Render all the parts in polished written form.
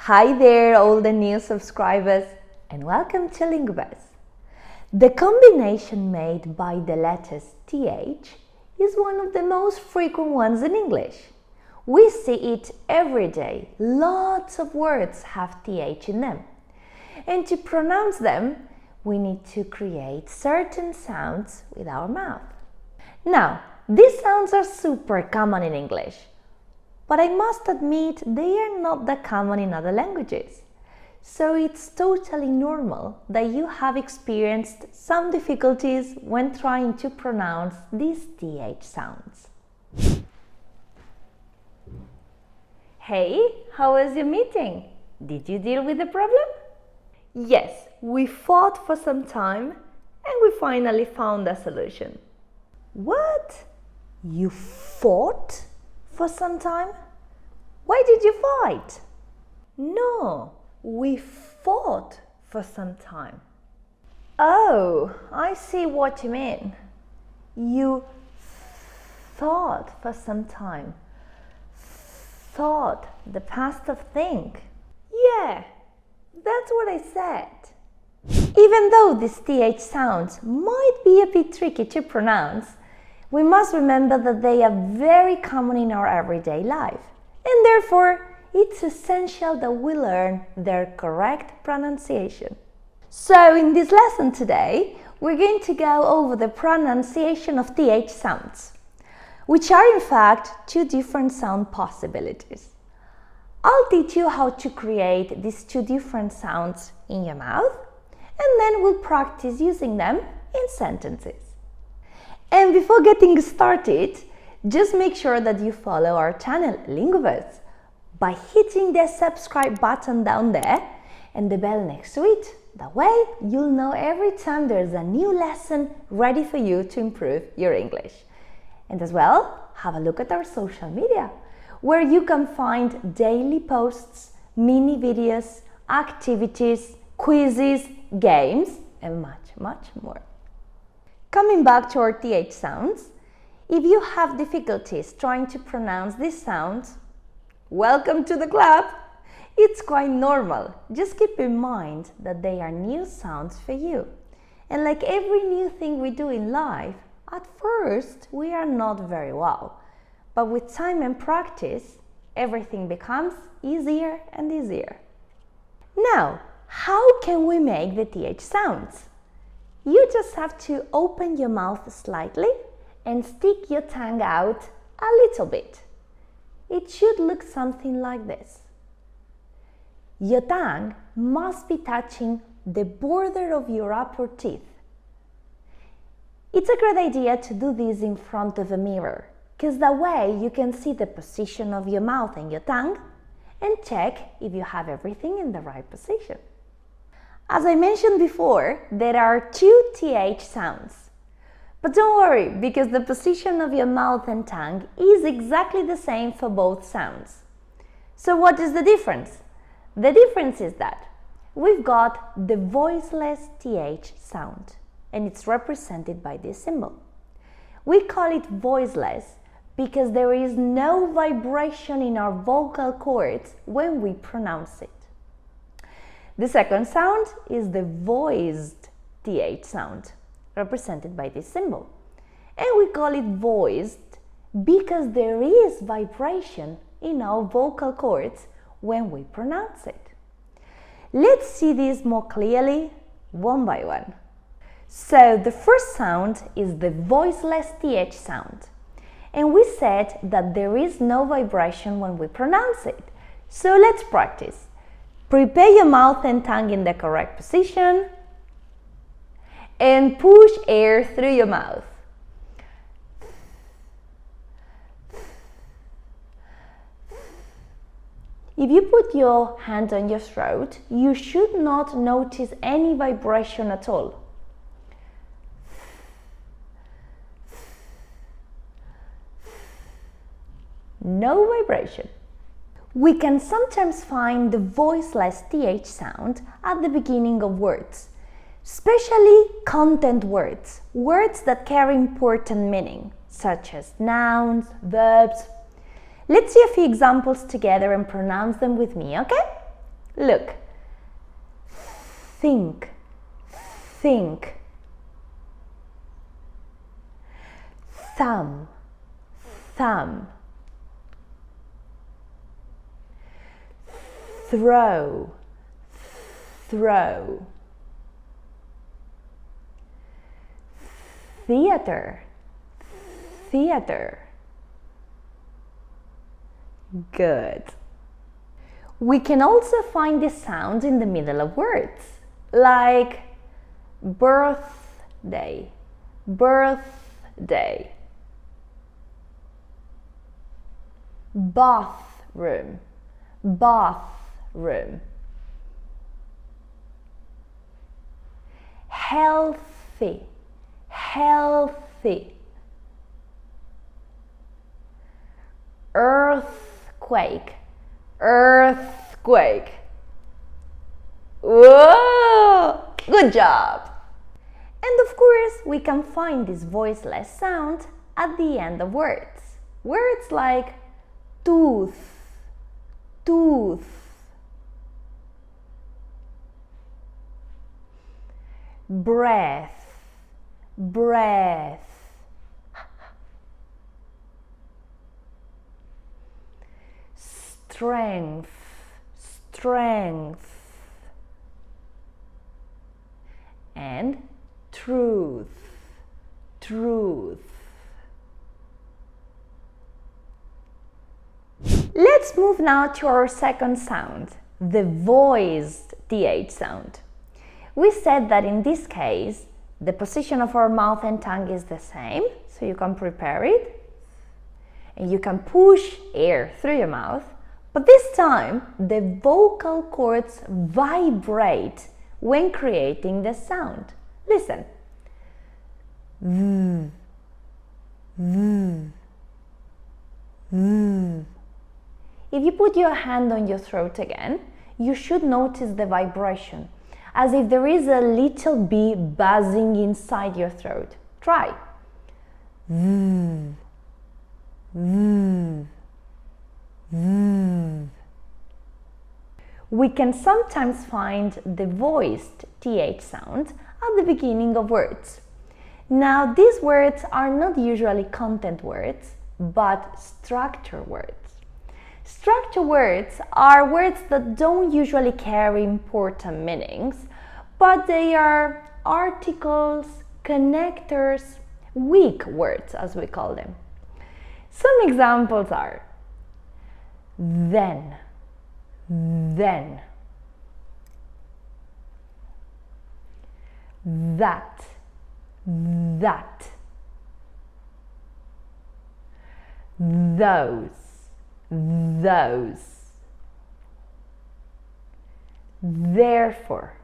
Hi there, all the new subscribers, and welcome to Lingubus. The combination made by the letters TH is one of the most frequent ones in English. We see it every day. Lots of words have TH in them. And to pronounce them, we need to create certain sounds with our mouth. Now, these sounds are super common in English, but I must admit they are not that common in other languages. So it's totally normal that you have experienced some difficulties when trying to pronounce these TH sounds. Hey, how was your meeting? Did you deal with the problem? Yes, we fought for some time and we finally found a solution. What? You fought for some time? Why did you fight? No, we fought for some time. Oh, I see what you mean. You thought for some time. Thought, the past of think. Yeah, that's what I said. Even though these TH sounds might be a bit tricky to pronounce, we must remember that they are very common in our everyday life, and therefore it's essential that we learn their correct pronunciation. So in this lesson today, we're going to go over the pronunciation of TH sounds, which are in fact two different sound possibilities. I'll teach you how to create these two different sounds in your mouth, and then we'll practice using them in sentences. And before getting started, just make sure that you follow our channel Lingubus by hitting the subscribe button down there and the bell next to it. That way you'll know every time there's a new lesson ready for you to improve your English. And as well, have a look at our social media, where you can find daily posts, mini videos, activities, quizzes, games, and much more. Coming back to our TH sounds, if you have difficulties trying to pronounce these sounds, welcome to the club! It's quite normal. Just keep in mind that they are new sounds for you. And like every new thing we do in life, at first we are not very well. But with time and practice, everything becomes easier and easier. Now, how can we make the TH sounds? You just have to open your mouth slightly and stick your tongue out a little bit. It should look something like this. Your tongue must be touching the border of your upper teeth. It's a great idea to do this in front of a mirror, because that way you can see the position of your mouth and your tongue and check if you have everything in the right position. As I mentioned before, there are two TH sounds. But don't worry, because the position of your mouth and tongue is exactly the same for both sounds. So what is the difference? The difference is that we've got the voiceless TH sound, and it's represented by this symbol. We call it voiceless because there is no vibration in our vocal cords when we pronounce it. The second sound is the voiced TH sound, represented by this symbol. And we call it voiced because there is vibration in our vocal cords when we pronounce it. Let's see this more clearly, one by one. So the first sound is the voiceless TH sound. And we said that there is no vibration when we pronounce it. So let's practice. Prepare your mouth and tongue in the correct position and push air through your mouth. If you put your hand on your throat, you should not notice any vibration at all. No vibration. We can sometimes find the voiceless TH sound at the beginning of words, especially content words, words that carry important meaning, such as nouns, verbs. Let's see a few examples together and pronounce them with me, okay? Look. Think, think. Thumb, thumb. Throw, throw. Theater, theater. Good. We can also find the sounds in the middle of words, like birthday, birthday. Bathroom, bathroom. Healthy, healthy. Earthquake, earthquake. Whoa! Good job! And of course, we can find this voiceless sound at the end of words. Words like tooth, tooth. Breath, breath. Strength, strength. And truth, truth. Let's move now to our second sound, the voiced TH sound. We said that in this case, the position of our mouth and tongue is the same, so you can prepare it. And you can push air through your mouth, but this time the vocal cords vibrate when creating the sound. Listen. V, v, v. If you put your hand on your throat again, you should notice the vibration, as if there is a little bee buzzing inside your throat. Try. V, v, v. We can sometimes find the voiced TH sound at the beginning of words. Now, these words are not usually content words, but structure words. Structure words are words that don't usually carry important meanings, but they are articles, connectors, weak words, as we call them. Some examples are then, then, that, that, those, those, therefore,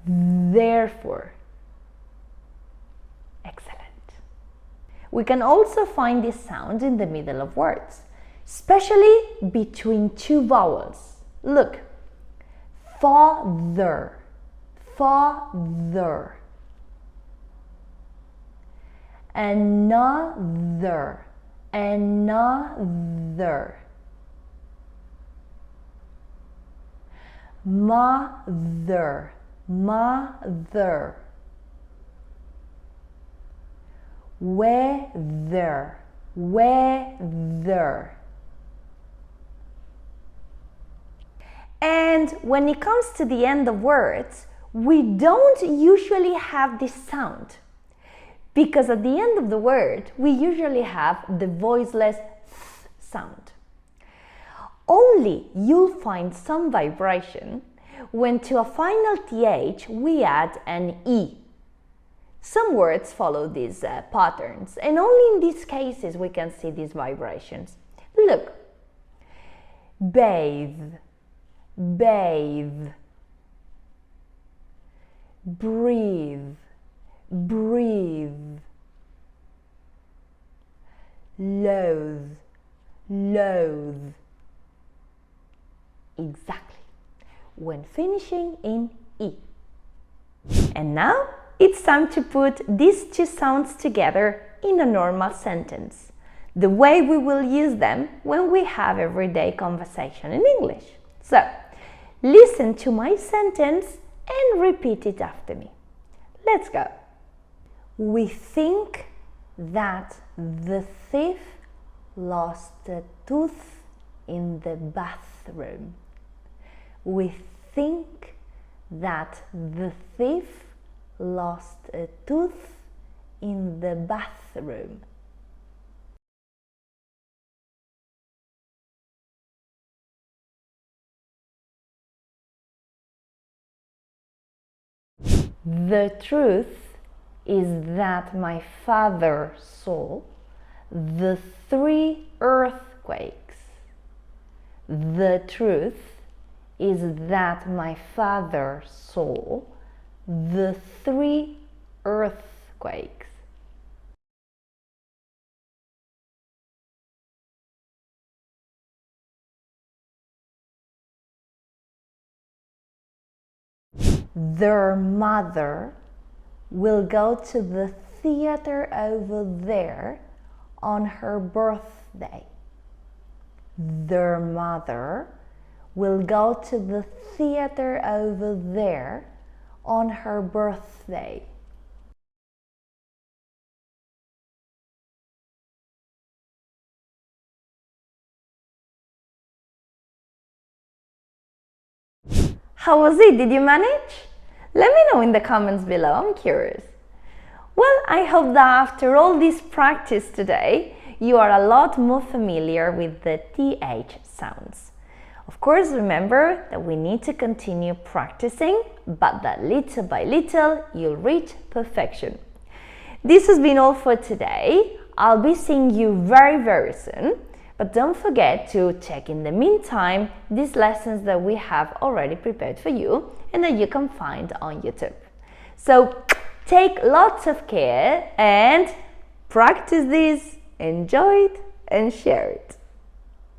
therefore. Excellent. We can also find this sound in the middle of words, especially between two vowels. Look, father, father. Another, another. Mother, mother. Weather, weather. And when it comes to the end of words, we don't usually have this sound, because at the end of the word, we usually have the voiceless th sound. Only you'll find some vibration when to a final TH we add an E. Some words follow these patterns, and only in these cases we can see these vibrations. Look, bathe, bathe, breathe, breathe, loathe, loathe. Exactly, when finishing in E. And now it's time to put these two sounds together in a normal sentence, the way we will use them when we have everyday conversation in English. So, Listen to my sentence and repeat it after me. Let's go. We think that the thief lost a tooth in the bathroom. We think that the thief lost a tooth in the bathroom. The truth is that my father saw the 3 earthquakes. The truth is that my father saw the 3 earthquakes. Their mother will go to the theater over there on her birthday. Their mother will go to the theater over there on her birthday. How was it? Did you manage? Let me know in the comments below, I'm curious. Well, I hope that after all this practice today, you are a lot more familiar with the TH sounds. Of course, remember that we need to continue practicing, but that little by little, you'll reach perfection. This has been all for today. I'll be seeing you very soon. But don't forget to check in the meantime these lessons that we have already prepared for you and that you can find on YouTube. So take lots of care and practice this, enjoy it and share it.